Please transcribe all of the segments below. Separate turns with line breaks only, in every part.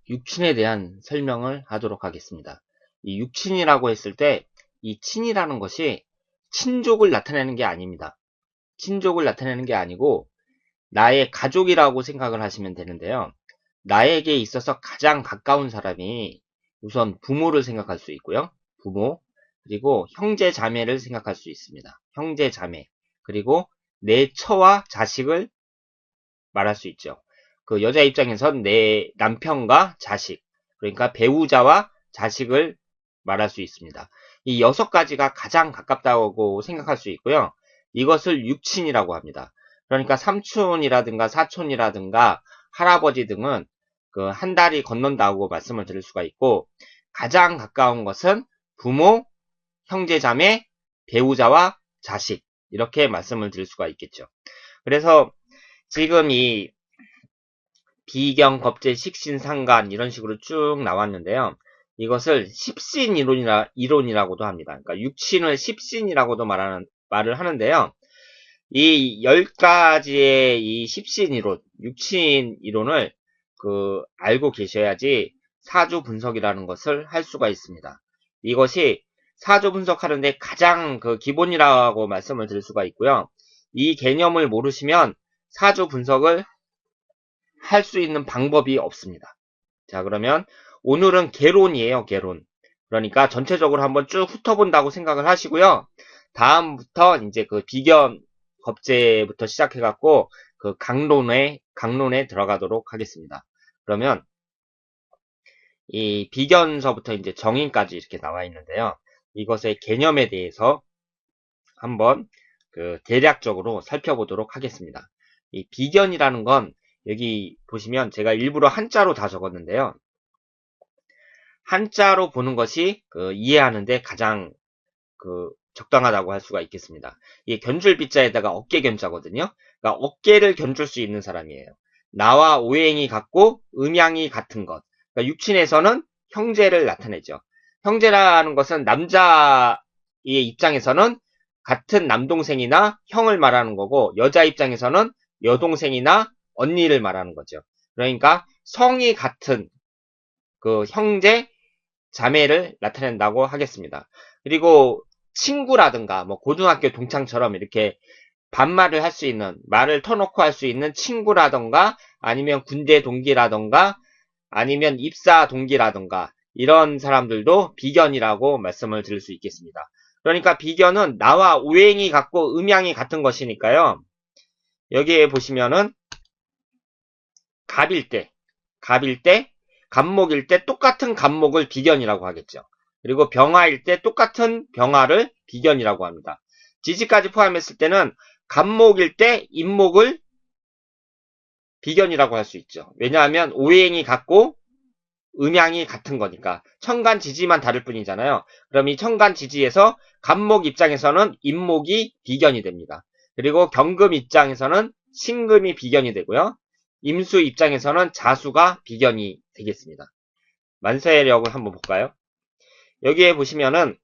육친에 대한 설명을 하도록 하겠습니다. 이 육친이라고 했을 때 이 친이라는 것이 친족을 나타내는 게 아닙니다. 친족을 나타내는 게 아니고 나의 가족이라고 생각을 하시면 되는데요. 나에게 있어서 가장 가까운 사람이 우선 부모를 생각할 수 있고요. 부모, 그리고 형제 자매를 생각할 수 있습니다. 형제 자매, 그리고 내 처와 자식을 말할 수 있죠. 그 여자 입장에선 내 남편과 자식, 그러니까 배우자와 자식을 말할 수 있습니다. 이 6가지가 가장 가깝다고 생각할 수 있고요. 이것을 육친이라고 합니다. 그러니까 삼촌이라든가 사촌이라든가 할아버지 등은 그 한 달이 건넌다고 말씀을 드릴 수가 있고, 가장 가까운 것은 부모, 형제자매, 배우자와 자식, 이렇게 말씀을 드릴 수가 있겠죠. 그래서 지금 이 비경, 겁재, 식신, 상간 이런 식으로 쭉 나왔는데요. 이것을 십신 이론이라고도 합니다. 그러니까 육신을 십신이라고도 말을 하는데요. 이 10가지의 이 십신 이론, 육신 이론을 알고 계셔야지 사주 분석이라는 것을 할 수가 있습니다. 이것이 사주 분석하는데 가장 기본이라고 말씀을 드릴 수가 있고요. 이 개념을 모르시면 사주 분석을 할 수 있는 방법이 없습니다. 자, 그러면 오늘은 개론이에요, 개론. 그러니까 전체적으로 한번 쭉 훑어본다고 생각을 하시고요. 다음부터 이제 비견 겁재부터 시작해갖고 강론에 들어가도록 하겠습니다. 그러면 이 비견서부터 이제 정인까지 이렇게 나와 있는데요. 이것의 개념에 대해서 한번 대략적으로 살펴보도록 하겠습니다. 이 비견이라는 건 여기 보시면 제가 일부러 한자로 다 적었는데요. 한자로 보는 것이 이해하는데 가장 적당하다고 할 수가 있겠습니다. 이 견줄비자에다가 어깨견자거든요. 그러니까 어깨를 견줄 수 있는 사람이에요. 나와 오행이 같고 음양이 같은 것. 그러니까 육친에서는 형제를 나타내죠. 형제라는 것은 남자의 입장에서는 같은 남동생이나 형을 말하는 거고, 여자 입장에서는 여동생이나 언니를 말하는 거죠. 그러니까 성이 같은 형제, 자매를 나타낸다고 하겠습니다. 그리고 친구라든가 뭐 고등학교 동창처럼 이렇게 반말을 할 수 있는, 말을 터놓고 할 수 있는 친구라든가 아니면 군대 동기라든가 아니면 입사 동기라든가 이런 사람들도 비견이라고 말씀을 드릴 수 있겠습니다. 그러니까 비견은 나와 오행이 같고 음양이 같은 것이니까요. 여기에 보시면은 갑일 때, 갑목일 때 똑같은 갑목을 비견이라고 하겠죠. 그리고 병화일 때 똑같은 병화를 비견이라고 합니다. 지지까지 포함했을 때는 갑목일 때 임목을 비견이라고 할 수 있죠. 왜냐하면 오행이 같고 음양이 같은 거니까. 천간 지지만 다를 뿐이잖아요. 그럼 이 천간 지지에서 갑목 입장에서는 임목이 비견이 됩니다. 그리고 경금 입장에서는 신금이 비견이 되고요. 임수 입장에서는 자수가 비견이 되겠습니다. 만세력을 한번 볼까요? 여기에 보시면은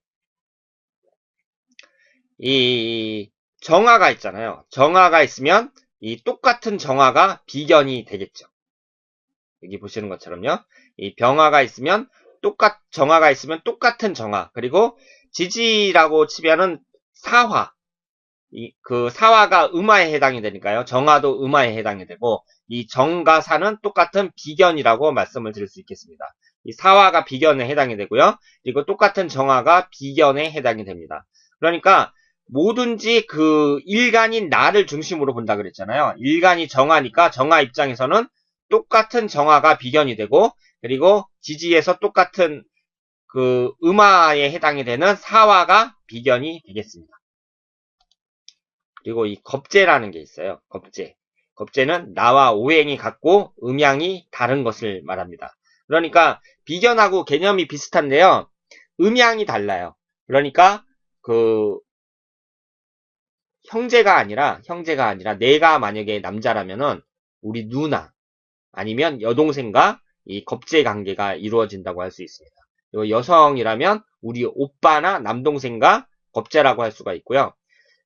이 정화가 있잖아요. 정화가 있으면 이 똑같은 정화가 비견이 되겠죠. 여기 보시는 것처럼요. 이 병화가 있으면 정화가 있으면 똑같은 정화. 그리고 지지라고 치면은 사화. 사화가 음화에 해당이 되니까요. 정화도 음화에 해당이 되고, 이 정과 사는 똑같은 비견이라고 말씀을 드릴 수 있겠습니다. 이 사화가 비견에 해당이 되고요. 그리고 똑같은 정화가 비견에 해당이 됩니다. 그러니까 뭐든지 일간인 나를 중심으로 본다 그랬잖아요. 일간이 정화니까 정화 입장에서는 똑같은 정화가 비견이 되고, 그리고 지지에서 똑같은 음화에 해당이 되는 사화가 비견이 되겠습니다. 그리고 이 겁재라는 게 있어요. 겁재는 나와 오행이 같고 음양이 다른 것을 말합니다. 그러니까 비견하고 개념이 비슷한데요. 음양이 달라요. 그러니까 형제가 아니라 내가 만약에 남자라면은 우리 누나 아니면 여동생과 이 겁재 관계가 이루어진다고 할 수 있습니다. 그리고 여성이라면 우리 오빠나 남동생과 겁재라고 할 수가 있고요.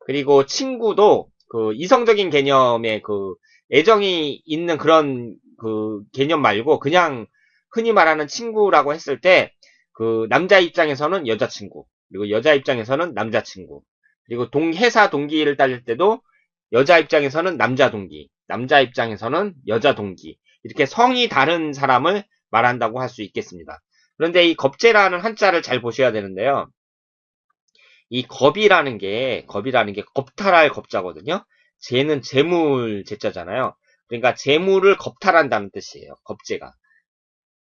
그리고 친구도 이성적인 개념의 애정이 있는 그런 개념 말고 그냥 흔히 말하는 친구라고 했을 때, 그 남자 입장에서는 여자친구, 그리고 여자 입장에서는 남자친구, 그리고 회사 동기를 따질 때도 여자 입장에서는 남자 동기, 남자 입장에서는 여자 동기, 이렇게 성이 다른 사람을 말한다고 할 수 있겠습니다. 그런데 이 겁재라는 한자를 잘 보셔야 되는데요. 이 겁이라는 게 겁탈할 겁자거든요. 재는 재물 재자잖아요. 그러니까 재물을 겁탈한다는 뜻이에요. 겁재가.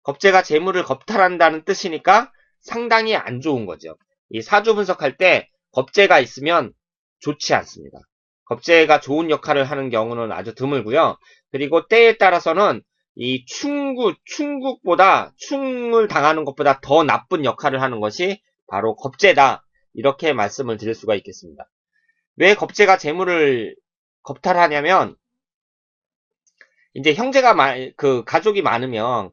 겁재가 재물을 겁탈한다는 뜻이니까 상당히 안 좋은 거죠. 이 사주 분석할 때 겁재가 있으면 좋지 않습니다. 겁재가 좋은 역할을 하는 경우는 아주 드물고요. 그리고 때에 따라서는 이 충국보다 충을 당하는 것보다 더 나쁜 역할을 하는 것이 바로 겁재다. 이렇게 말씀을 드릴 수가 있겠습니다. 왜 겁재가 재물을 겁탈하냐면 이제 가족이 많으면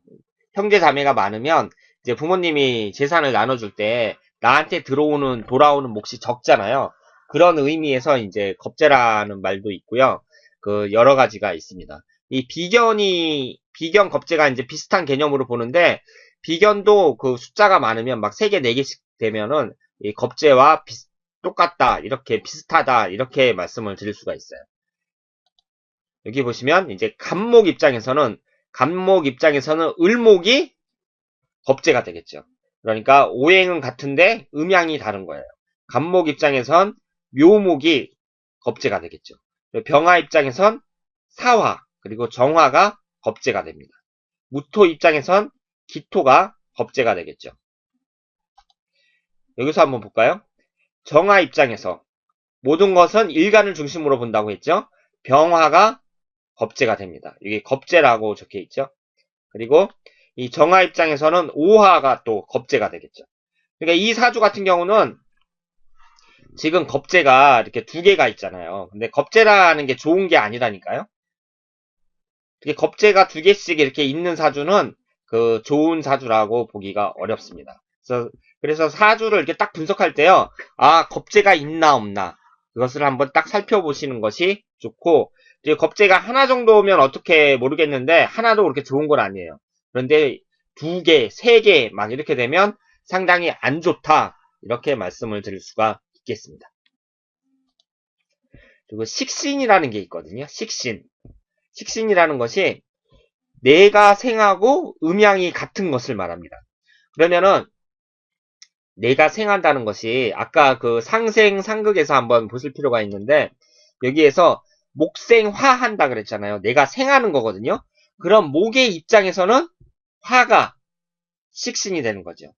형제 자매가 많으면 이제 부모님이 재산을 나눠줄 때 나한테 돌아오는 몫이 적잖아요. 그런 의미에서 이제 겁재라는 말도 있고요. 그 여러 가지가 있습니다. 이 비견 겁재가 이제 비슷한 개념으로 보는데 비견도 그 숫자가 많으면 막 3개, 4개씩 되면은 이 겁재와 똑같다, 이렇게 비슷하다, 이렇게 말씀을 드릴 수가 있어요. 여기 보시면 이제 간목 입장에서는 을목이 겁재가 되겠죠. 그러니까 오행은 같은데 음양이 다른 거예요. 간목 입장에선 묘목이 겁재가 되겠죠. 병화 입장에선 사화 그리고 정화가 겁재가 됩니다. 무토 입장에선 기토가 겁재가 되겠죠. 여기서 한번 볼까요? 정화 입장에서 모든 것은 일간을 중심으로 본다고 했죠. 병화가 겁재가 됩니다. 여기 겁재라고 적혀 있죠. 그리고 이 정화 입장에서는 오화가 또 겁재가 되겠죠. 그러니까 이 사주 같은 경우는 지금 겁재가 이렇게 2개가 있잖아요. 근데 겁재라는 게 좋은 게 아니라니까요. 겁재가 2개씩 이렇게 있는 사주는 그 좋은 사주라고 보기가 어렵습니다. 그래서 사주를 이렇게 딱 분석할 때요. 아, 겁재가 있나 없나 그것을 한번 딱 살펴보시는 것이 좋고, 겁재가 하나 정도면 어떻게 모르겠는데 하나도 그렇게 좋은 건 아니에요. 그런데 2개, 3개 막 이렇게 되면 상당히 안 좋다, 이렇게 말씀을 드릴 수가 있겠습니다. 그리고 식신이라는 게 있거든요. 식신이라는 것이 내가 생하고 음양이 같은 것을 말합니다. 그러면은 내가 생한다는 것이 아까 그 상생상극에서 한번 보실 필요가 있는데, 여기에서 목생화한다 그랬잖아요. 내가 생하는 거거든요. 그럼 목의 입장에서는 화가 식신이 되는 거죠.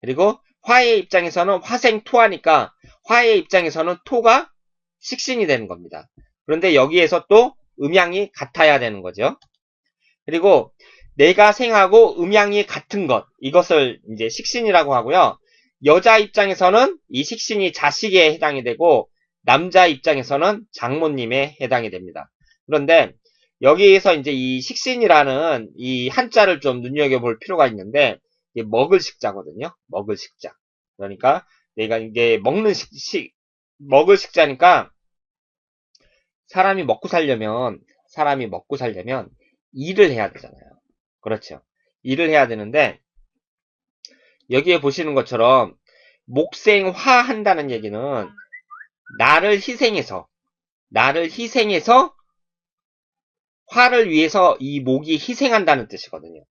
그리고 화의 입장에서는 화생토하니까 화의 입장에서는 토가 식신이 되는 겁니다. 그런데 여기에서 또 음양이 같아야 되는 거죠. 그리고 내가 생하고 음양이 같은 것, 이것을 이제 식신이라고 하고요. 여자 입장에서는 이 식신이 자식에 해당이 되고 남자 입장에서는 장모님에 해당이 됩니다. 그런데 여기에서 이제 이 식신이라는 이 한자를 좀 눈여겨볼 필요가 있는데, 이게 먹을 식자거든요. 먹을 식자. 그러니까 내가 이게 먹을 식자니까 사람이 먹고 살려면 일을 해야 되잖아요. 그렇죠. 일을 해야 되는데 여기에 보시는 것처럼 목생화한다는 얘기는 나를 희생해서 화를 위해서 이 목이 희생한다는 뜻이거든요.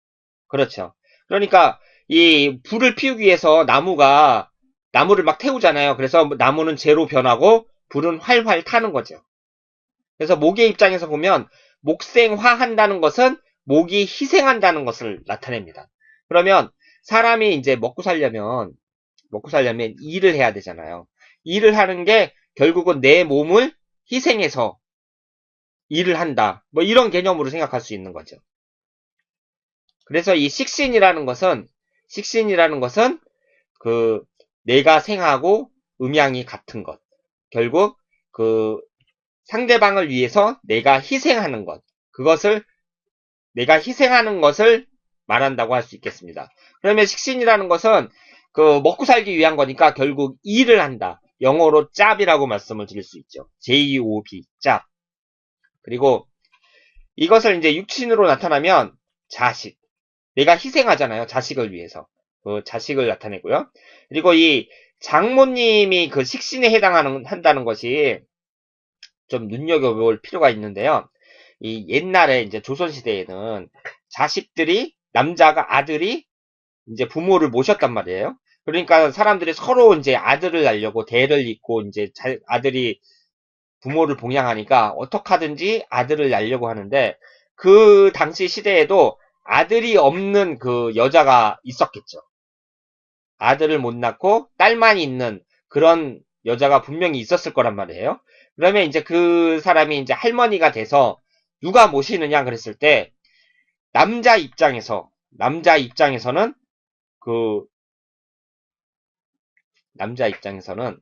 그렇죠. 그러니까 이 불을 피우기 위해서 나무를 막 태우잖아요. 그래서 나무는 재로 변하고 불은 활활 타는 거죠. 그래서 목의 입장에서 보면 목생화한다는 것은 목이 희생한다는 것을 나타냅니다. 그러면 사람이 이제 먹고 살려면 일을 해야 되잖아요. 일을 하는 게 결국은 내 몸을 희생해서 일을 한다, 뭐 이런 개념으로 생각할 수 있는 거죠. 그래서 이 식신이라는 것은 그 내가 생하고 음양이 같은 것, 결국 그 상대방을 위해서 내가 희생하는 것, 내가 희생하는 것을 말한다고 할 수 있겠습니다. 그러면 식신이라는 것은 그 먹고 살기 위한 거니까 결국 일을 한다. 영어로 짭이라고 말씀을 드릴 수 있죠. J-O-B, 짭. 그리고 이것을 이제 육신으로 나타나면 자식, 내가 희생하잖아요. 자식을 위해서. 그 자식을 나타내고요. 그리고 이 장모님이 그 식신에 한다는 것이 좀 눈여겨볼 필요가 있는데요. 이 옛날에 이제 조선시대에는 자식들이, 남자가 아들이 이제 부모를 모셨단 말이에요. 그러니까 사람들이 서로 이제 아들을 낳으려고 대를 잇고 이제 아들이 부모를 봉양하니까 어떻게 하든지 아들을 낳으려고 하는데 그 당시 시대에도 아들이 없는 그 여자가 있었겠죠. 아들을 못 낳고 딸만 있는 그런 여자가 분명히 있었을 거란 말이에요. 그러면 이제 그 사람이 이제 할머니가 돼서 누가 모시느냐 그랬을 때 남자 입장에서는 그 남자 입장에서는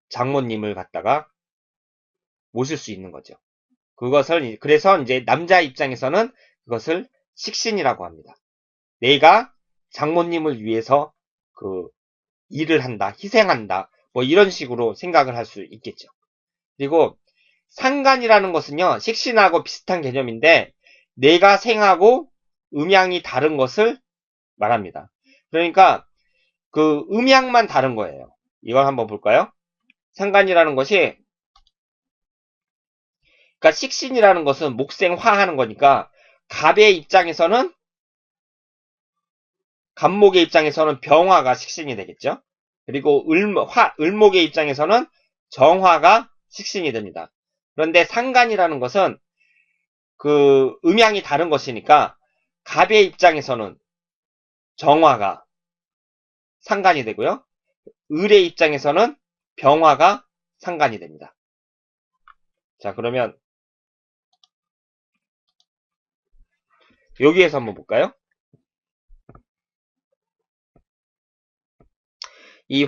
장모님을 갖다가 모실 수 있는 거죠. 그래서 이제 남자 입장에서는 그것을 식신이라고 합니다. 내가 장모님을 위해서 그 일을 한다, 희생한다, 뭐 이런 식으로 생각을 할 수 있겠죠. 그리고 상간이라는 것은요, 식신하고 비슷한 개념인데 내가 생하고 음양이 다른 것을 말합니다. 그러니까 그 음양만 다른 거예요. 이걸 한번 볼까요? 상간이라는 것이, 그러니까 식신이라는 것은 목생화하는 거니까 갑목의 입장에서는 병화가 식신이 되겠죠. 그리고 을목의 입장에서는 정화가 식신이 됩니다. 그런데 상간이라는 것은 그 음양이 다른 것이니까 갑의 입장에서는 정화가 상간이 되고요. 을의 입장에서는 병화가 상간이 됩니다. 자, 그러면 여기에서 한번 볼까요? 이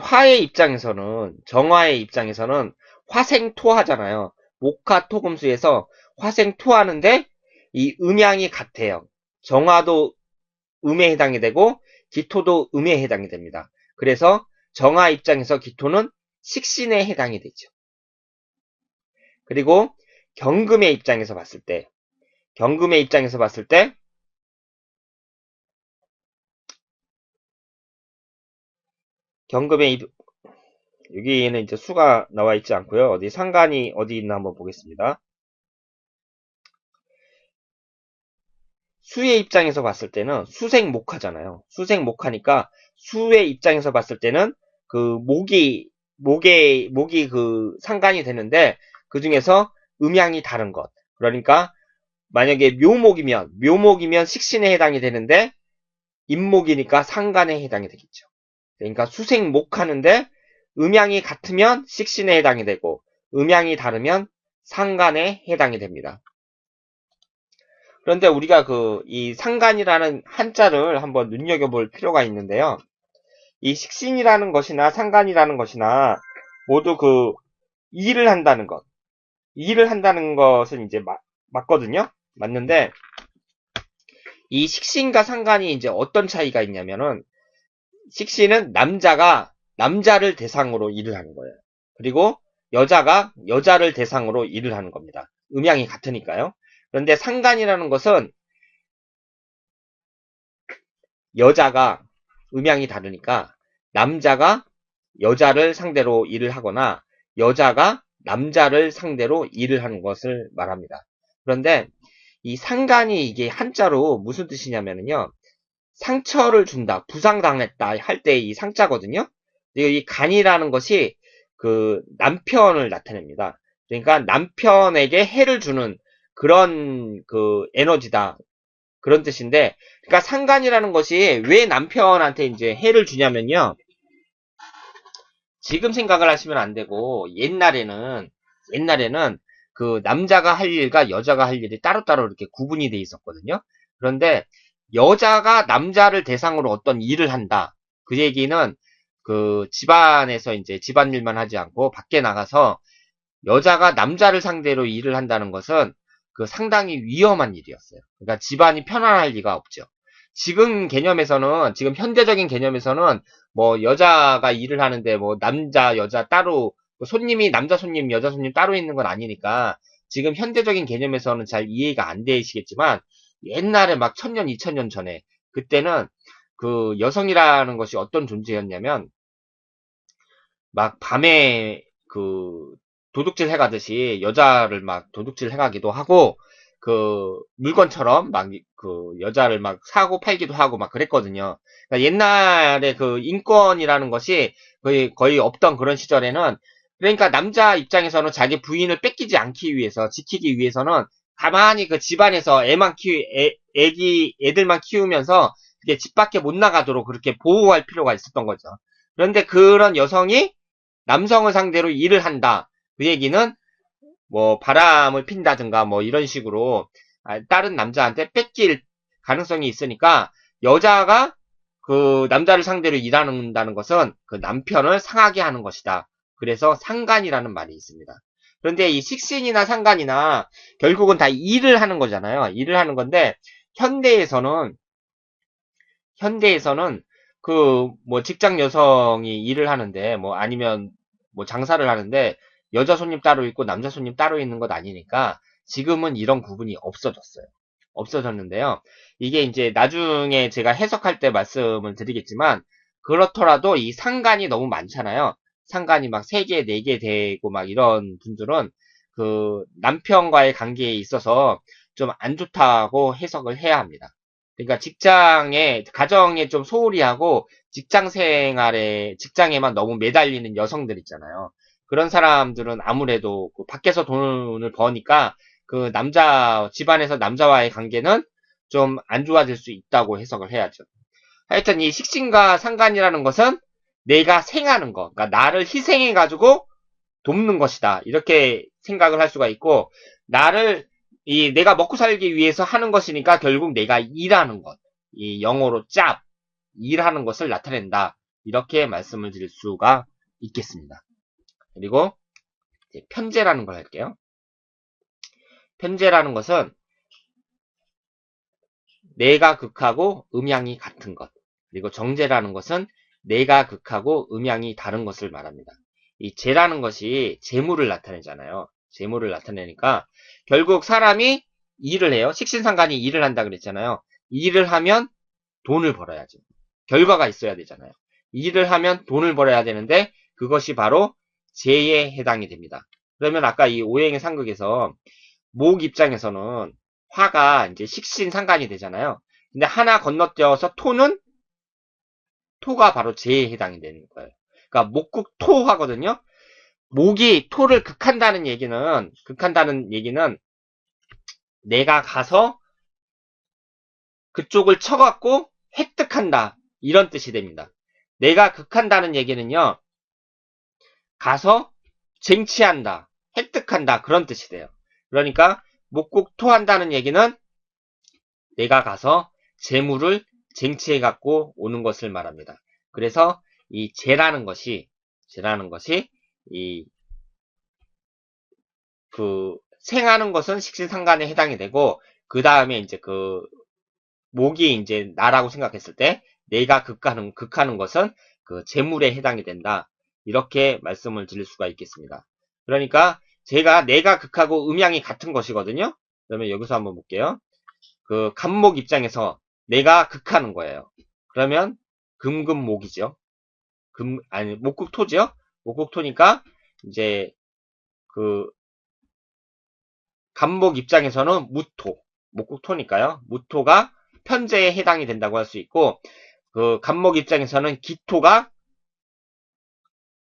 정화의 입장에서는 화생토하잖아요. 목화토금수에서 화생토하는데 이 음양이 같아요. 정화도 음에 해당이 되고 기토도 음에 해당이 됩니다. 그래서 정화 입장에서 기토는 식신에 해당이 되죠. 그리고 경금의 입장에서 봤을 때 경금의 여기에는 이제 수가 나와 있지 않고요. 어디 상간이 어디 있나 한번 보겠습니다. 수의 입장에서 봤을 때는 수생목하잖아요. 수생목하니까 수의 입장에서 봤을 때는 그 목이 그 상간이 되는데 그 중에서 음양이 다른 것. 그러니까 만약에 묘목이면 식신에 해당이 되는데 임목이니까 상간에 해당이 되겠죠. 그러니까 수생목하는데 음양이 같으면 식신에 해당이 되고 음양이 다르면 상간에 해당이 됩니다. 그런데 우리가 이 상간이라는 한자를 한번 눈여겨볼 필요가 있는데요. 이 식신이라는 것이나 상간이라는 것이나 모두 일을 한다는 것은 이제 맞거든요. 맞는데 이 식신과 상간이 이제 어떤 차이가 있냐면은 식신은 남자가 남자를 대상으로 일을 하는 거예요. 그리고 여자가 여자를 대상으로 일을 하는 겁니다. 음양이 같으니까요. 그런데 상간이라는 것은 여자가 음양이 다르니까 남자가 여자를 상대로 일을 하거나 여자가 남자를 상대로 일을 하는 것을 말합니다. 그런데 이 상간이 이게 한자로 무슨 뜻이냐면요. 상처를 준다, 부상당했다 할 때 이 상자거든요. 그리고 이 간이라는 것이 그 남편을 나타냅니다. 그러니까 남편에게 해를 주는 그런 그 에너지다. 그런 뜻인데, 그러니까 상간이라는 것이 왜 남편한테 이제 해를 주냐면요. 지금 생각을 하시면 안 되고, 옛날에는 그 남자가 할 일과 여자가 할 일이 따로따로 이렇게 구분이 돼 있었거든요. 그런데 여자가 남자를 대상으로 어떤 일을 한다. 그 얘기는 그 집안에서 이제 집안일만 하지 않고 밖에 나가서 여자가 남자를 상대로 일을 한다는 것은 그 상당히 위험한 일이었어요. 그러니까 집안이 편안할 리가 없죠. 지금 현대적인 개념에서는 뭐 여자가 일을 하는데 뭐 남자, 여자 따로, 손님이 남자 손님, 여자 손님 따로 있는 건 아니니까 지금 현대적인 개념에서는 잘 이해가 안 되시겠지만 옛날에 막 1000년, 2000년 전에 그때는 그 여성이라는 것이 어떤 존재였냐면 막 밤에 그 도둑질 해가듯이 여자를 막 도둑질 해가기도 하고 그 물건처럼 막 그 여자를 막 사고 팔기도 하고 막 그랬거든요. 그러니까 옛날에 그 인권이라는 것이 거의 없던 그런 시절에는 그러니까 남자 입장에서는 자기 부인을 뺏기지 않기 위해서 지키기 위해서는 가만히 그 집안에서 애들만 키우면서 이게 집 밖에 못 나가도록 그렇게 보호할 필요가 있었던 거죠. 그런데 그런 여성이 남성을 상대로 일을 한다. 그 얘기는 뭐 바람을 핀다든가 뭐 이런 식으로 다른 남자한테 뺏길 가능성이 있으니까 여자가 그 남자를 상대로 일한다는 것은 그 남편을 상하게 하는 것이다. 그래서 상간이라는 말이 있습니다. 그런데 이 식신이나 상간이나 결국은 다 일을 하는 거잖아요. 일을 하는 건데 현대에서는 그 뭐 직장 여성이 일을 하는데 뭐 아니면 뭐 장사를 하는데 여자 손님 따로 있고 남자 손님 따로 있는 것 아니니까 지금은 이런 구분이 없어졌어요. 없어졌는데요. 이게 이제 나중에 제가 해석할 때 말씀을 드리겠지만 그렇더라도 이 상관이 너무 많잖아요. 상관이 막 3개, 4개 되고 막 이런 분들은 그 남편과의 관계에 있어서 좀 안 좋다고 해석을 해야 합니다. 그러니까 가정에 좀 소홀히 하고 직장 생활에, 직장에만 너무 매달리는 여성들 있잖아요. 그런 사람들은 아무래도 그 밖에서 돈을 버니까 그 집안에서 남자와의 관계는 좀 안 좋아질 수 있다고 해석을 해야죠. 하여튼 이 식신과 상관이라는 것은 내가 생하는 것, 그러니까 나를 희생해가지고 돕는 것이다. 이렇게 생각을 할 수가 있고, 내가 먹고 살기 위해서 하는 것이니까 결국 내가 일하는 것, 이 영어로 일하는 것을 나타낸다. 이렇게 말씀을 드릴 수가 있겠습니다. 그리고 편제라는 걸 할게요. 편제라는 것은 내가 극하고 음양이 같은 것. 그리고 정제라는 것은 내가 극하고 음양이 다른 것을 말합니다. 이 재라는 것이 재물을 나타내잖아요. 재물을 나타내니까 결국 사람이 일을 해요. 식신상간이 일을 한다 그랬잖아요. 일을 하면 돈을 벌어야죠. 결과가 있어야 되잖아요. 일을 하면 돈을 벌어야 되는데 그것이 바로 재에 해당이 됩니다. 그러면 아까 이 오행의 상극에서 목 입장에서는 화가 이제 식신상간이 되잖아요. 근데 하나 건너뛰어서 토가 바로 재에 해당이 되는 거예요. 그러니까 목국토하거든요. 목이 토를 극한다는 얘기는 내가 가서 그쪽을 쳐갖고 획득한다. 이런 뜻이 됩니다. 내가 극한다는 얘기는요. 가서 쟁취한다. 획득한다. 그런 뜻이 돼요. 그러니까 목국토한다는 얘기는 내가 가서 재물을 쟁취해 갖고 오는 것을 말합니다. 그래서 이 재라는 것이 생하는 것은 식신상간에 해당이 되고 그 다음에 이제 그 목이 이제 나라고 생각했을 때 내가 극하는 것은 그 재물에 해당이 된다. 이렇게 말씀을 드릴 수가 있겠습니다. 그러니까 내가 극하고 음양이 같은 것이거든요. 그러면 여기서 한번 볼게요. 그 간목 입장에서 내가 극하는 거예요. 그러면 금목이죠. 목국토죠. 목국토니까 이제 그 간목 입장에서는 목국토니까요. 무토가 편제에 해당이 된다고 할 수 있고 그 간목 입장에서는 기토가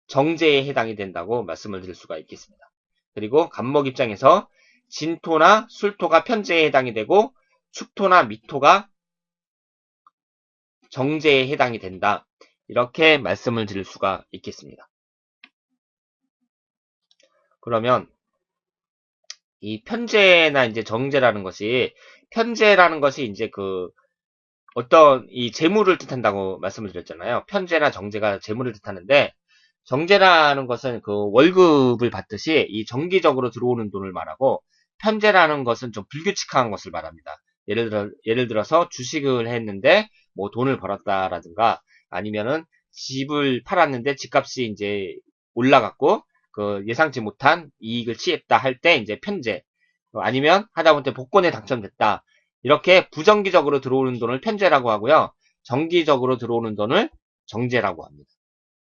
정제에 해당이 된다고 말씀을 드릴 수가 있겠습니다. 그리고 간목 입장에서 진토나 술토가 편제에 해당이 되고 축토나 미토가 정제에 해당이 된다. 이렇게 말씀을 드릴 수가 있겠습니다. 그러면 이 편제나 이제 정제라는 것이 이제 그 어떤 이 재물을 뜻한다고 말씀을 드렸잖아요. 편제나 정제가 재물을 뜻하는데 정제라는 것은 그 월급을 받듯이 이 정기적으로 들어오는 돈을 말하고 편제라는 것은 좀 불규칙한 것을 말합니다. 예를 들어서 주식을 했는데 뭐 돈을 벌었다라든가 아니면은 집을 팔았는데 집값이 이제 올라갔고 그 예상치 못한 이익을 취했다 할 때 이제 편제 아니면 하다못해 복권에 당첨됐다 이렇게 부정기적으로 들어오는 돈을 편제라고 하고요. 정기적으로 들어오는 돈을 정제라고 합니다.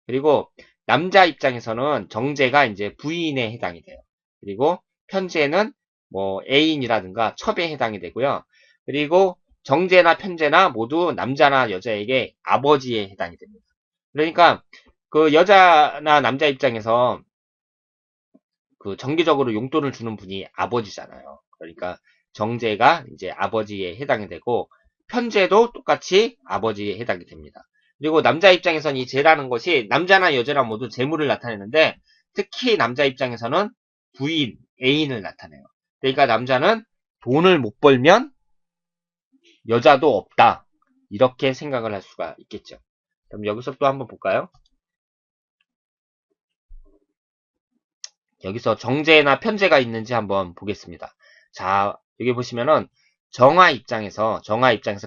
그리고 남자 입장에서는 정제가 이제 부인에 해당이 돼요. 그리고 편제는 뭐 애인이라든가 첩에 해당이 되고요. 그리고 정제나 편제나 모두 남자나 여자에게 아버지에 해당이 됩니다. 그러니까 그 여자나 남자 입장에서 그 정기적으로 용돈을 주는 분이 아버지잖아요. 그러니까 정제가 이제 아버지에 해당이 되고 편제도 똑같이 아버지에 해당이 됩니다. 그리고 남자 입장에서는 이 제라는 것이 남자나 여자나 모두 재물을 나타내는데 특히 남자 입장에서는 부인, 애인을 나타내요. 그러니까 남자는 돈을 못 벌면 여자도 없다. 이렇게 생각을 할 수가 있겠죠. 그럼 여기서 또 한번 볼까요? 여기서 정제나 편제가 있는지 한번 보겠습니다. 자, 여기 보시면은 정화 입장에서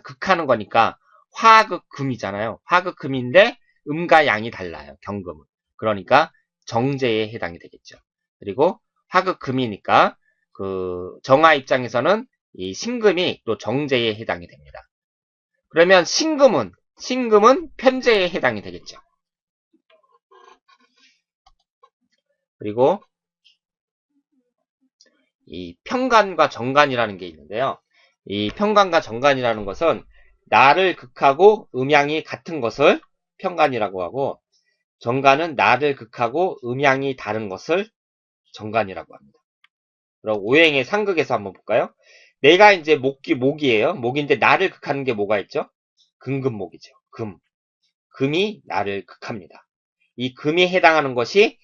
극하는 거니까 화극금이잖아요. 화극금인데 음과 양이 달라요. 경금은. 그러니까 정제에 해당이 되겠죠. 그리고 화극금이니까 그 정화 입장에서는 이 신금이 또 정제에 해당이 됩니다. 그러면 신금은 편제에 해당이 되겠죠. 그리고 이 평간과 정간이라는 게 있는데요. 이 평간과 정간이라는 것은 나를 극하고 음양이 같은 것을 평간이라고 하고 정간은 나를 극하고 음양이 다른 것을 정간이라고 합니다. 그럼 오행의 상극에서 한번 볼까요? 내가 이제 목이에요. 목인데 나를 극하는 게 뭐가 있죠? 금금목이죠. 금. 금이 나를 극합니다. 이 금이 해당하는 것이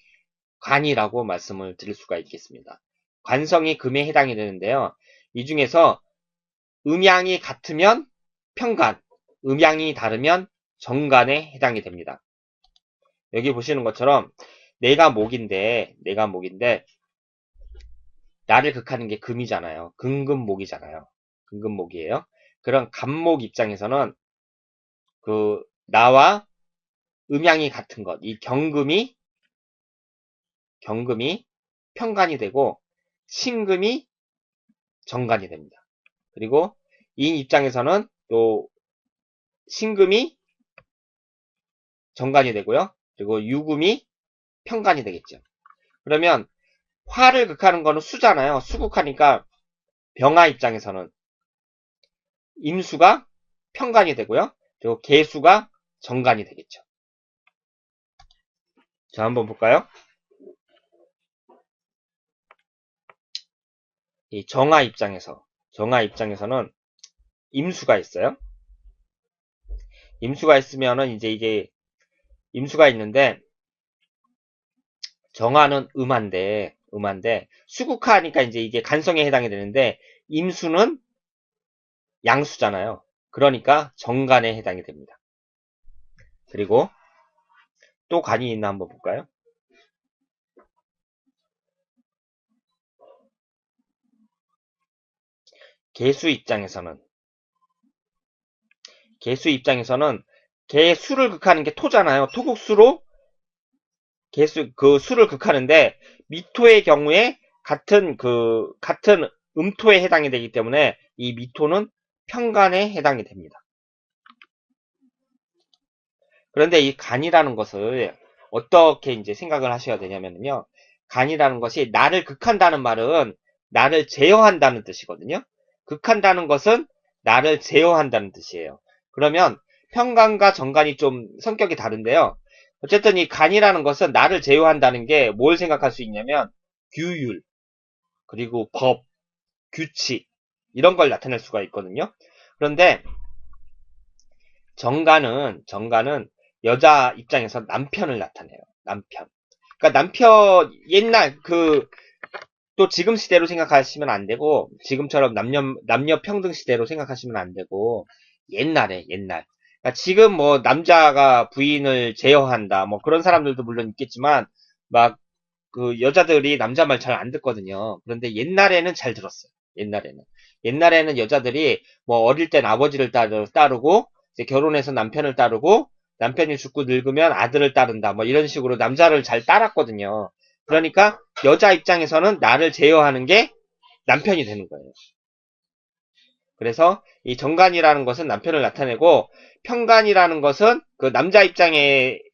관이라고 말씀을 드릴 수가 있겠습니다. 관성이 금에 해당이 되는데요. 이 중에서 음양이 같으면 평간, 음양이 다르면 정간에 해당이 됩니다. 여기 보시는 것처럼 내가 목인데 나를 극하는 게 금이잖아요. 금금목이잖아요. 금금목이에요. 그런 간목 입장에서는 그 나와 음양이 같은 것, 이 경금이 평간이 되고 신금이 정간이 됩니다. 그리고 인 입장에서는 또 신금이 정간이 되고요. 그리고 유금이 평간이 되겠죠. 그러면 화를 극하는 거는 수잖아요. 수극하니까 병화 입장에서는 임수가 평간이 되고요. 그리고 계수가 정간이 되겠죠. 자, 한번 볼까요? 이 정화 입장에서는 임수가 있어요. 임수가 있으면은 이제 이게 임수가 있는데 정화는 음한데 수국하니까 이제 이게 간성에 해당이 되는데 임수는 양수잖아요. 그러니까 정간에 해당이 됩니다. 그리고 또 간이 있나 한번 볼까요? 개수 입장에서는 개수를 극하는 게 토잖아요. 토국수로 그 수를 극하는데 미토의 경우에 같은 음토에 해당이 되기 때문에 이 미토는 평간에 해당이 됩니다. 그런데 이 간이라는 것을 어떻게 이제 생각을 하셔야 되냐면요. 간이라는 것이 나를 극한다는 말은 나를 제어한다는 뜻이거든요. 극한다는 것은 나를 제어한다는 뜻이에요. 그러면 평간과 정간이 좀 성격이 다른데요. 어쨌든 이 간이라는 것은 나를 제어한다는 게 뭘 생각할 수 있냐면 규율, 그리고 법, 규칙 이런 걸 나타낼 수가 있거든요. 그런데 정간은 여자 입장에서 남편을 나타내요. 남편. 그러니까 남편 옛날 또 지금 시대로 생각하시면 안 되고 지금처럼 남녀 평등 시대로 생각하시면 안 되고 옛날. 그러니까 지금 뭐 남자가 부인을 제어한다 뭐 그런 사람들도 물론 있겠지만 막 그 여자들이 남자 말 잘 안 듣거든요. 그런데 옛날에는 잘 들었어요. 옛날에는 여자들이 뭐 어릴 땐 아버지를 따르고 이제 결혼해서 남편을 따르고 남편이 죽고 늙으면 아들을 따른다 뭐 이런 식으로 남자를 잘 따랐거든요. 그러니까 여자 입장에서는 나를 제어하는 게 남편이 되는 거예요. 그래서 이 정관이라는 것은 남편을 나타내고 편관이라는 것은 그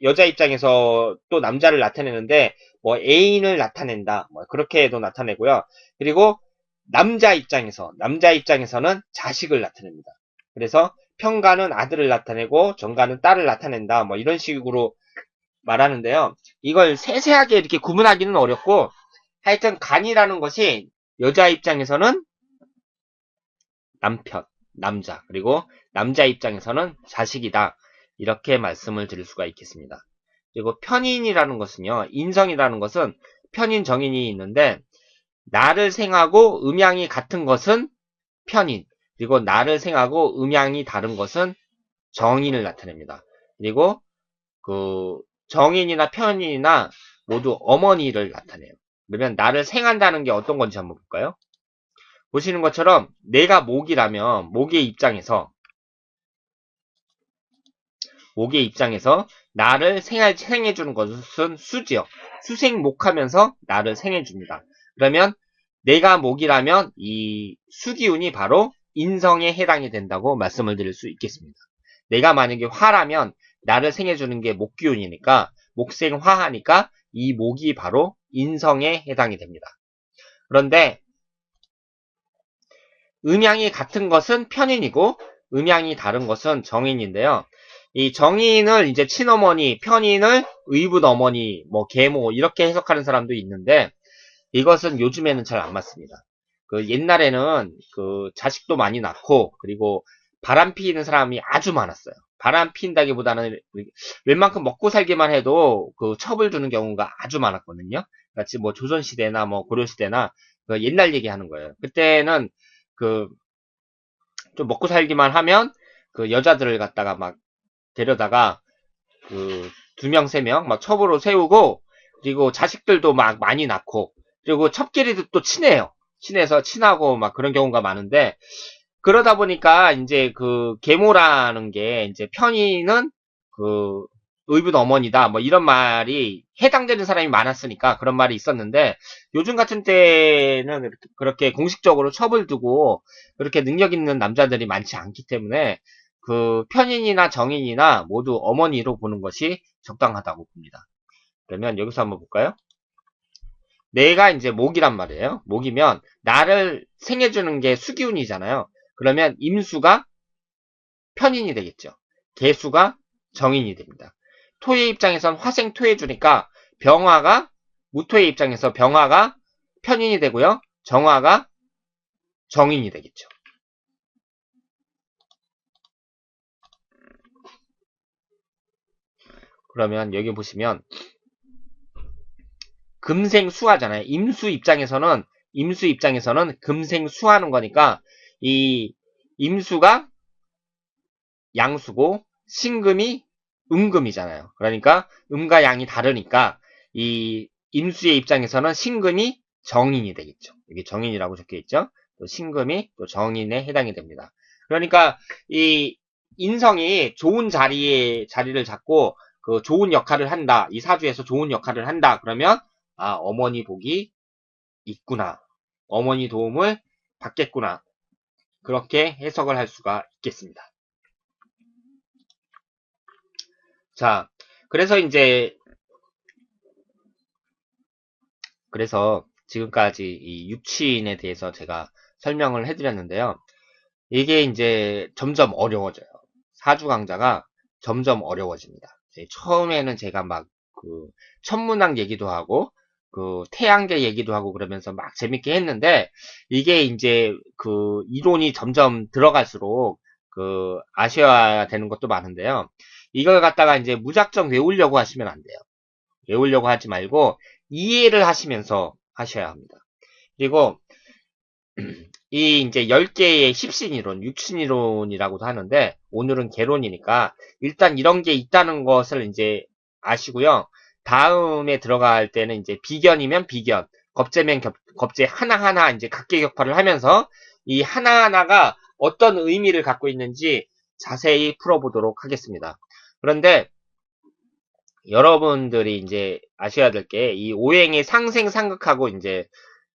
여자 입장에서 또 남자를 나타내는데 뭐 애인을 나타낸다. 뭐 그렇게도 나타내고요. 그리고 남자 입장에서는 자식을 나타냅니다. 그래서 편관은 아들을 나타내고 정관은 딸을 나타낸다. 뭐 이런 식으로 말하는데요. 이걸 세세하게 이렇게 구분하기는 어렵고 하여튼 간이라는 것이 여자 입장에서는 남편, 남자, 그리고 남자 입장에서는 자식이다. 이렇게 말씀을 드릴 수가 있겠습니다. 그리고 편인이라는 것은요, 인성이라는 것은 편인, 정인이 있는데, 나를 생하고 음양이 같은 것은 편인, 그리고 나를 생하고 음양이 다른 것은 정인을 나타냅니다. 그리고 그 정인이나 편인이나 모두 어머니를 나타내요. 그러면 나를 생한다는 게 어떤 건지 한번 볼까요? 보시는 것처럼 내가 모기라면 모기의 입장에서 나를 생해주는 것은 수지요. 수생목하면서 나를 생해줍니다. 그러면 내가 모기라면 이 수기운이 바로 인성에 해당이 된다고 말씀을 드릴 수 있겠습니다. 내가 만약에 화라면 나를 생해주는 게 목기운이니까 목생화하니까 이 목이 바로 인성에 해당이 됩니다. 그런데 음양이 같은 것은 편인이고 음양이 다른 것은 정인인데요. 이 정인을 이제 친어머니, 편인을 의붓어머니, 뭐 계모 이렇게 해석하는 사람도 있는데 이것은 요즘에는 잘 안 맞습니다. 그 옛날에는 그 자식도 많이 낳고 그리고 바람 피는 사람이 아주 많았어요. 바람 피인다기보다는 웬만큼 먹고 살기만 해도 그 첩을 두는 경우가 아주 많았거든요. 같이 뭐 조선시대나 뭐 고려시대나 그 옛날 얘기하는 거예요. 그때는 그 좀 먹고 살기만 하면 그 여자들을 갖다가 막 데려다가 그 2명, 3명 막 첩으로 세우고 그리고 자식들도 막 많이 낳고 그리고 첩끼리도 또 친해요. 친해서 친하고 막 그런 경우가 많은데 그러다 보니까 이제 그 계모라는 게 이제 편의는 그 의붓 어머니다 뭐 이런 말이 해당되는 사람이 많았으니까 그런 말이 있었는데 요즘 같은 때는 그렇게 공식적으로 첩을 두고 그렇게 능력 있는 남자들이 많지 않기 때문에 그 편인이나 정인이나 모두 어머니로 보는 것이 적당하다고 봅니다. 그러면 여기서 한번 볼까요? 내가 이제 목이란 말이에요. 목이면 나를 생해주는 게 수기운이잖아요. 그러면 임수가 편인이 되겠죠. 개수가 정인이 됩니다. 토의 입장에선 화생 토해주니까 병화가 무토의 입장에서 병화가 편인이 되고요. 정화가 정인이 되겠죠. 그러면 여기 보시면 금생수하잖아요. 임수 입장에서는 금생수하는 거니까 이 임수가 양수고 신금이 음금이잖아요. 그러니까 음과 양이 다르니까 이 임수의 입장에서는 신금이 정인이 되겠죠. 여기 정인이라고 적혀 있죠. 또 신금이 또 정인에 해당이 됩니다. 그러니까 이 인성이 좋은 자리를 잡고 그 좋은 역할을 한다. 이 사주에서 좋은 역할을 한다. 그러면 아, 어머니 복이 있구나. 어머니 도움을 받겠구나. 그렇게 해석을 할 수가 있겠습니다. 자, 그래서 지금까지 이 육친에 대해서 제가 설명을 해드렸는데요. 이게 이제 점점 어려워져요. 사주 강좌가 점점 어려워집니다. 처음에는 제가 막 그 천문학 얘기도 하고 그 태양계 얘기도 하고 그러면서 막 재밌게 했는데 이게 이제 그 이론이 점점 들어갈수록 그 아셔야 되는 것도 많은데요. 이걸 갖다가 이제 무작정 외우려고 하시면 안 돼요. 외우려고 하지 말고 이해를 하시면서 하셔야 합니다. 그리고 이 이제 10개의 십신이론, 육신이론이라고도 하는데 오늘은 개론이니까 일단 이런 게 있다는 것을 이제 아시고요. 다음에 들어갈 때는 이제 비견이면 비견, 겁재면 겁재 하나하나 이제 각계격파를 하면서 이 하나하나가 어떤 의미를 갖고 있는지 자세히 풀어보도록 하겠습니다. 그런데 여러분들이 이제 아셔야 될 게 이 오행의 상생상극하고 이제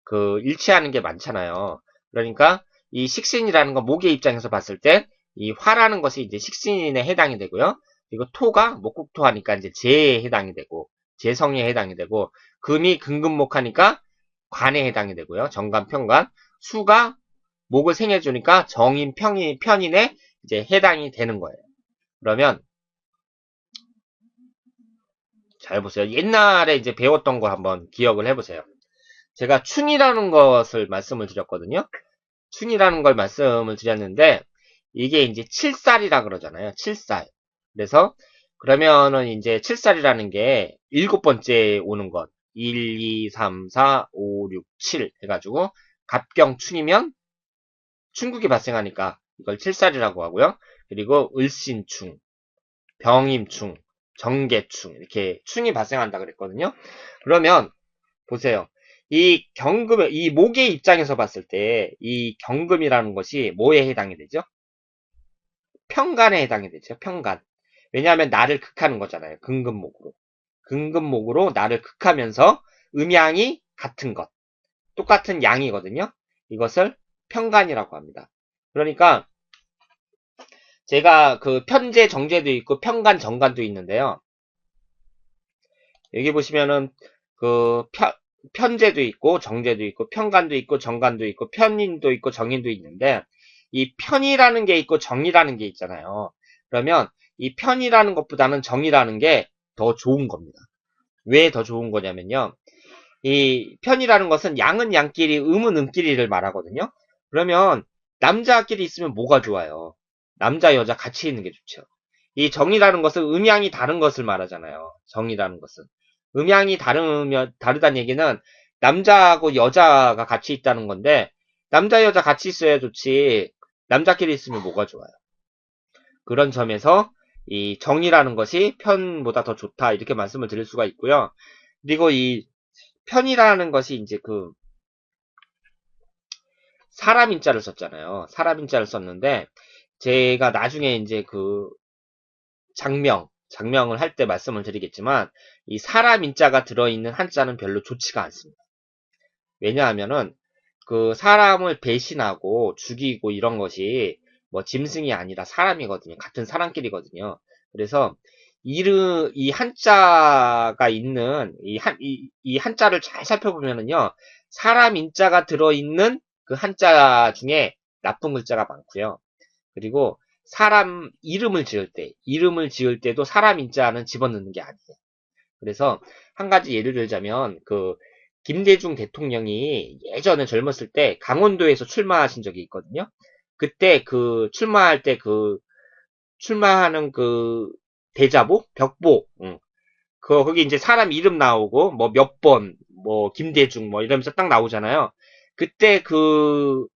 그 일치하는 게 많잖아요. 그러니까 이 식신이라는 건 목의 입장에서 봤을 때 이 화라는 것이 이제 식신에 해당이 되고요. 그리고 토가 목국토하니까 이제 재에 해당이 되고 재성에 해당이 되고 금이 금금목하니까 관에 해당이 되고요. 정관, 편관. 수가 목을 생해주니까 정인, 편인에 이제 해당이 되는 거예요. 그러면 잘 보세요. 옛날에 이제 배웠던 거 한번 기억을 해보세요. 제가 충이라는 것을 말씀을 드렸거든요. 충이라는 걸 말씀을 드렸는데 이게 이제 7살이라 그러잖아요. 7살. 그래서 그러면은 이제 7살이라는 게 7번째 오는 것. 1, 2, 3, 4, 5, 6, 7 해가지고 갑경충이면 충국이 발생하니까 이걸 7살이라고 하고요. 그리고 을신충, 병임충, 정계충 이렇게 충이 발생한다 그랬거든요. 그러면 보세요. 이 경금의 이 목의 입장에서 봤을 때 이 경금이라는 것이 뭐에 해당이 되죠? 편간에 해당이 되죠. 편간. 왜냐하면 나를 극하는 거잖아요. 금금목으로. 금금목으로 나를 극하면서 음양이 같은 것. 똑같은 양이거든요. 이것을 편간이라고 합니다. 그러니까 제가 그 편제, 정제도 있고 편간, 정간도 있는데요. 여기 보시면은 그 편제도 있고 정제도 있고 편간도 있고 정간도 있고 편인도 있고 정인도 있는데 이 편이라는 게 있고 정이라는 게 있잖아요. 그러면 이 편이라는 것보다는 정이라는 게 더 좋은 겁니다. 왜 더 좋은 거냐면요. 이 편이라는 것은 양은 양끼리 음은 음끼리를 말하거든요. 그러면 남자끼리 있으면 뭐가 좋아요? 남자 여자 같이 있는 게 좋죠. 이 정이라는 것은 음양이 다른 것을 말하잖아요. 정이라는 것은 음양이 다르다는 얘기는 남자하고 여자가 같이 있다는 건데 남자 여자 같이 있어야 좋지 남자끼리 있으면 뭐가 좋아요. 그런 점에서 이 정이라는 것이 편보다 더 좋다 이렇게 말씀을 드릴 수가 있고요. 그리고 이 편이라는 것이 이제 그 사람 인자를 썼잖아요. 사람 인자를 썼는데 제가 나중에 이제 그 장명을 할 때 말씀을 드리겠지만 이 사람 인자가 들어있는 한자는 별로 좋지가 않습니다. 왜냐하면은 그 사람을 배신하고 죽이고 이런 것이 뭐 짐승이 아니라 사람이거든요. 같은 사람끼리거든요. 그래서 이 한자가 있는 이 한자를 잘 살펴보면은요. 사람 인자가 들어있는 그 한자 중에 나쁜 글자가 많고요. 그리고 사람 이름을 지을 때도 사람 인자는 집어넣는 게 아니에요. 그래서 한 가지 예를 들자면 그 김대중 대통령이 예전에 젊었을 때 강원도에서 출마하신 적이 있거든요. 그때 그 출마할 때 그 출마하는 그 대자보, 벽보, 거기 이제 사람 이름 나오고 뭐 몇 번, 뭐 김대중 뭐 이러면서 딱 나오잖아요. 그때 그걸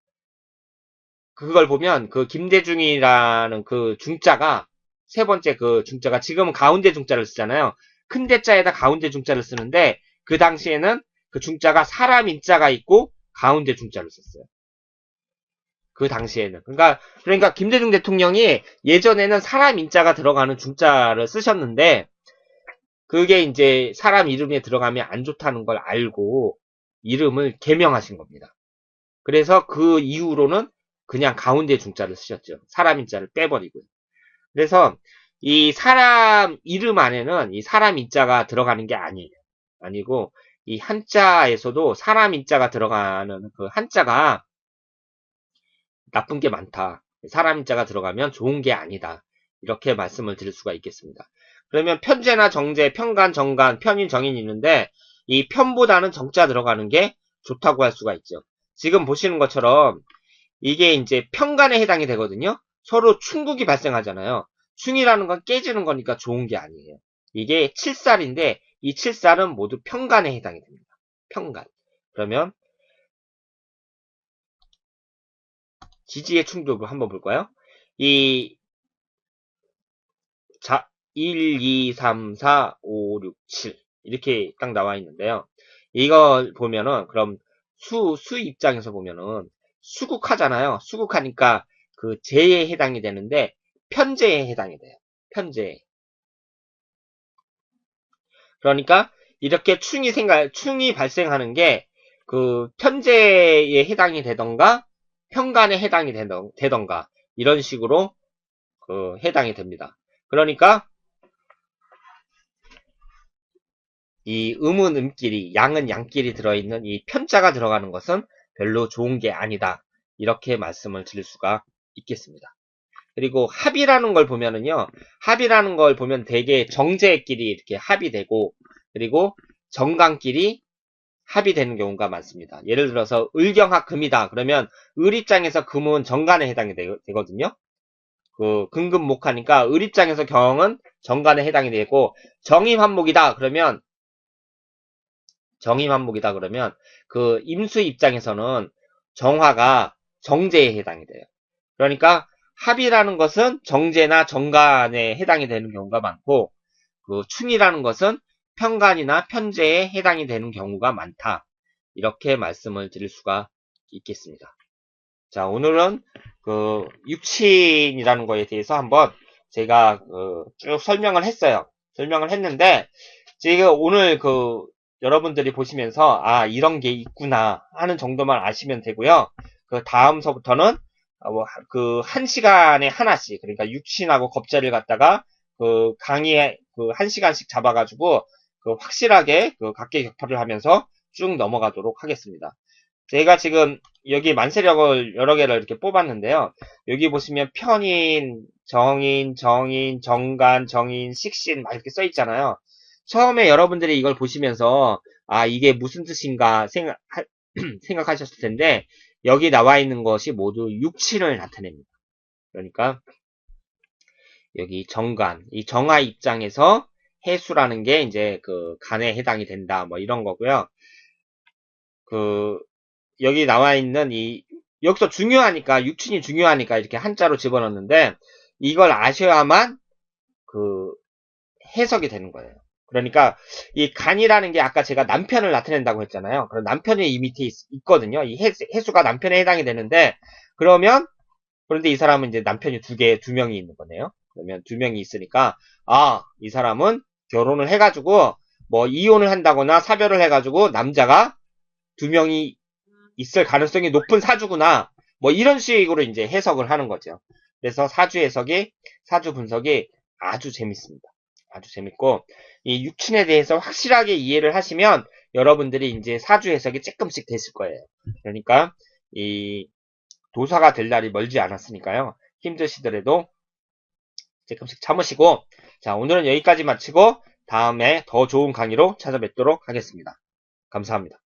보면 그 김대중이라는 그 중자가 세 번째 그 중자가 지금은 가운데 중자를 쓰잖아요. 큰 대자에다 가운데 중자를 쓰는데 그 당시에는 그 중자가 사람 인자가 있고 가운데 중자를 썼어요. 그 당시에는. 그러니까 김대중 대통령이 예전에는 사람 인자가 들어가는 중자를 쓰셨는데 그게 이제 사람 이름에 들어가면 안 좋다는 걸 알고 이름을 개명하신 겁니다. 그래서 그 이후로는 그냥 가운데 중자를 쓰셨죠. 사람 인자를 빼버리고요. 그래서 이 사람 이름 안에는 이 사람 인자가 들어가는 게 아니에요. 아니고 이 한자에서도 사람 인자가 들어가는 그 한자가 나쁜 게 많다. 사람 인자가 들어가면 좋은 게 아니다. 이렇게 말씀을 드릴 수가 있겠습니다. 그러면 편제나 정제, 편간, 정간, 편인, 정인이 있는데 이 편보다는 정자 들어가는 게 좋다고 할 수가 있죠. 지금 보시는 것처럼 이게 이제 편간에 해당이 되거든요. 서로 충국이 발생하잖아요. 충이라는 건 깨지는 거니까 좋은 게 아니에요. 이게 7살인데 이 7살은 모두 편간에 해당이 됩니다. 편간. 그러면 지지의 충족을 한번 볼까요? 이 1, 2, 3, 4, 5, 6, 7 이렇게 딱 나와 있는데요. 이걸 보면은 그럼 수 입장에서 보면은 수국하잖아요. 수국하니까 그 제에 해당이 되는데 편제에 해당이 돼요. 편제. 그러니까 이렇게 충이 발생하는 게 그 편제에 해당이 되던가 평간에 해당이 되던가 이런 식으로 해당이 됩니다. 그러니까 이 음은 음끼리, 양은 양끼리 들어있는 이 편자가 들어가는 것은 별로 좋은 게 아니다. 이렇게 말씀을 드릴 수가 있겠습니다. 그리고 합이라는 걸 보면은요, 합이라는 걸 보면 대개 정제끼리 이렇게 합이 되고, 그리고 정간끼리 합이 되는 경우가 많습니다. 예를 들어서 을경합 금이다. 그러면 을 입장에서 금은 정간에 해당이 되거든요. 금금목하니까 을 입장에서 경은 정간에 해당이 되고, 정임합목이다. 그러면 임수 입장에서는 정화가 정제에 해당이 돼요. 그러니까 합이라는 것은 정제나 정간에 해당이 되는 경우가 많고, 춘이라는 것은 편간이나 편제에 해당이 되는 경우가 많다. 이렇게 말씀을 드릴 수가 있겠습니다. 자, 오늘은 육친이라는 거에 대해서 한번 제가 쭉 설명을 했어요. 설명을 했는데, 지금 오늘 여러분들이 보시면서 이런 게 있구나 하는 정도만 아시면 되고요. 다음서부터는 한 시간에 하나씩, 그러니까 육신하고 겁재를 갖다가 강의에 한 시간씩 잡아가지고 확실하게 각계격파를 하면서 쭉 넘어가도록 하겠습니다. 제가 지금 여기 만세력을 여러 개를 이렇게 뽑았는데요. 여기 보시면 편인, 정인, 정간, 정인, 식신 막 이렇게 써 있잖아요. 처음에 여러분들이 이걸 보시면서 이게 무슨 뜻인가 생각하셨을 텐데, 여기 나와 있는 것이 모두 육친을 나타냅니다. 그러니까 여기 정간, 이 정화 입장에서 해수라는 게 이제 간에 해당이 된다, 뭐 이런 거고요. 여기 나와 있는 여기서 중요하니까, 육친이 중요하니까 이렇게 한자로 집어넣는데, 이걸 아셔야만 해석이 되는 거예요. 그러니까 이 간이라는 게 아까 제가 남편을 나타낸다고 했잖아요. 그럼 남편이 이 밑에 있거든요. 이 해수가 남편에 해당이 되는데, 그런데 이 사람은 이제 남편이 두 명이 있는 거네요. 그러면 두 명이 있으니까 이 사람은 결혼을 해가지고 뭐 이혼을 한다거나 사별을 해가지고 남자가 두 명이 있을 가능성이 높은 사주구나. 뭐 이런 식으로 이제 해석을 하는 거죠. 그래서 사주 분석이 아주 재밌습니다. 아주 재밌고, 이 육친에 대해서 확실하게 이해를 하시면 여러분들이 이제 사주 해석이 조금씩 되실 거예요. 그러니까 이 도사가 될 날이 멀지 않았으니까요. 힘드시더라도 조금씩 참으시고, 자, 오늘은 여기까지 마치고 다음에 더 좋은 강의로 찾아뵙도록 하겠습니다. 감사합니다.